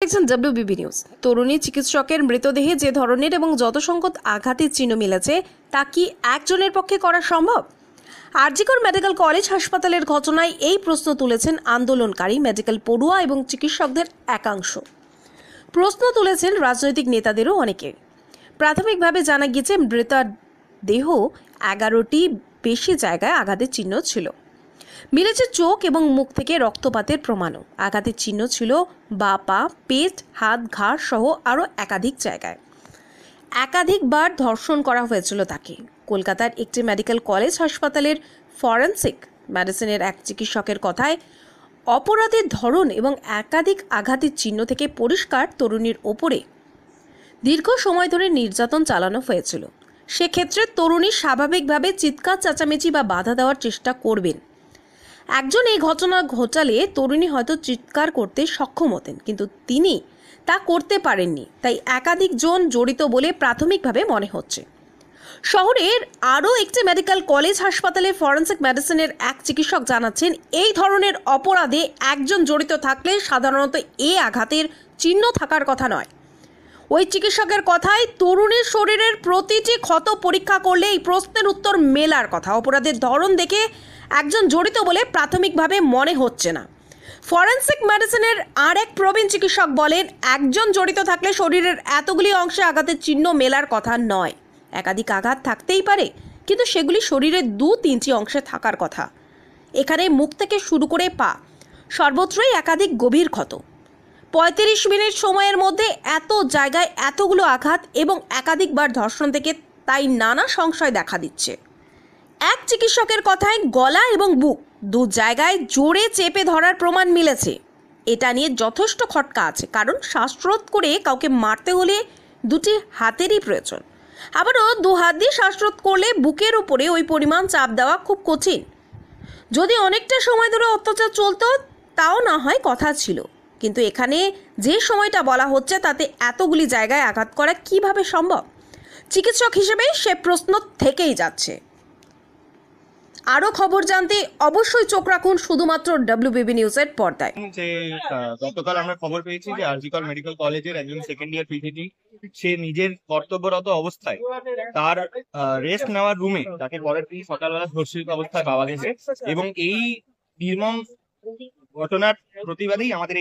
দেখছেন ডব্লিউবিবি নিউজ। তরুণী চিকিৎসকের মৃতদেহে যে ধরনের এবং যত সংখ্যক আঘাতের চিহ্ন মিলেছে তা কি একজনের পক্ষে করা সম্ভব? আরজিকর মেডিকেল কলেজ হাসপাতালের ঘটনায় এই প্রশ্ন তুলেছেন আন্দোলনকারী মেডিকেল পড়ুয়া এবং চিকিৎসকদের একাংশ। প্রশ্ন তুলেছেন রাজনৈতিক নেতাদেরও অনেকে। প্রাথমিকভাবে জানা গিয়েছে মৃতার দেহ 11টি বেশি জায়গায় আঘাতের চিহ্ন ছিল। মিলেছে চোখ এবং মুখ থেকে রক্তপাতের প্রমাণও। আঘাতের চিহ্ন ছিল বা পা, পেট, হাত, ঘাড় সহ আরও একাধিক জায়গায়। একাধিকবার ধর্ষণ করা হয়েছিল তাকে। কলকাতার একটি মেডিকেল কলেজ হাসপাতালের ফরেনসিক মেডিসিনের এক চিকিৎসকের কথায় অপরাধের ধরন এবং একাধিক আঘাতের চিহ্ন থেকে পরিষ্কার তরুণীর ওপরে দীর্ঘ সময় ধরে নির্যাতন চালানো হয়েছিল। সেক্ষেত্রে তরুণী স্বাভাবিকভাবে চিৎকার চেঁচামেচি বা বাধা দেওয়ার চেষ্টা করবেন। একজন এই ঘটনা ঘটালে তরুণী হয়তো চিৎকার করতে সক্ষম হতেন, কিন্তু তিনি তা করতে পারেননি। তাই একাধিক জন জড়িত বলে প্রাথমিকভাবে মনে হচ্ছে। শহরের আরও একটি মেডিকেল কলেজ হাসপাতালে ফরেনসিক মেডিসিনের এক চিকিৎসক জানাচ্ছেন, এই ধরনের অপরাধে একজন জড়িত থাকলে সাধারণত এই আঘাতের চিহ্ন থাকার কথা নয়। ওই চিকিৎসকের কথায় তরুণীর শরীরের প্রতিটি ক্ষত পরীক্ষা করলে এই প্রশ্নের উত্তর মেলার কথা। অপরাধের ধরন দেখে একজন জড়িত বলে প্রাথমিকভাবে মনে হচ্ছে না। ফরেনসিক মেডিসিনের আর এক প্রবীণ চিকিৎসক বলেন, একজন জড়িত থাকলে শরীরের এতগুলি অংশে আঘাতের চিহ্ন মেলার কথা নয়। একাধিক আঘাত থাকতেই পারে, কিন্তু সেগুলি শরীরের 2-3টি অংশে থাকার কথা। এখানে মুখ থেকে শুরু করে পা সর্বত্রই একাধিক গভীর ক্ষত। 35 মিনিট সময়ের মধ্যে এত জায়গায় এতগুলো আঘাত এবং একাধিকবার ধর্ষণ থেকে তাই নানা সংশয় দেখা দিচ্ছে। এক চিকিৎসকের কথায় গলা এবং বুক 2 জায়গায় জোরে চেপে ধরার প্রমাণ মিলেছে। এটা নিয়ে যথেষ্ট খটকা আছে, কারণ শ্বাসরোধ করে কাউকে মারতে হলে 2টি হাতেরই প্রয়োজন। আবারও 2 হাত দিয়ে শ্বাসরোধ করলে বুকের উপরে ওই পরিমাণ চাপ দেওয়া খুব কঠিন। যদি অনেকটা সময় ধরে অত্যাচার চলতো তাও না হয় কথা ছিল, কিন্তু এখানে যে সময়টা বলা হচ্ছে তাতে এতগুলি জায়গায় আঘাত করা কিভাবে সম্ভব? চিকিৎসক হিসেবে সে প্রশ্ন থেকেই যাচ্ছে। আরো খবর জানতে অবশ্যই চোখ রাখুন শুধুমাত্র ডব্লিউবিবি নিউজের পর্দায়। গতকাল আমরা খবর পেয়েছি যে আরজিকর মেডিকেল কলেজের একজন সেকেন্ড ইয়ার পিজিটি সে নিজের কর্তব্যরত অবস্থায় তার রেস্ট নেওয়ার রুমে তাকে পরের দিন সকালবেলা ধর্ষিত অবস্থায় পাওয়া গেছে, এবং এই নির্মম ঘটনার প্রতিবাদেই আমাদের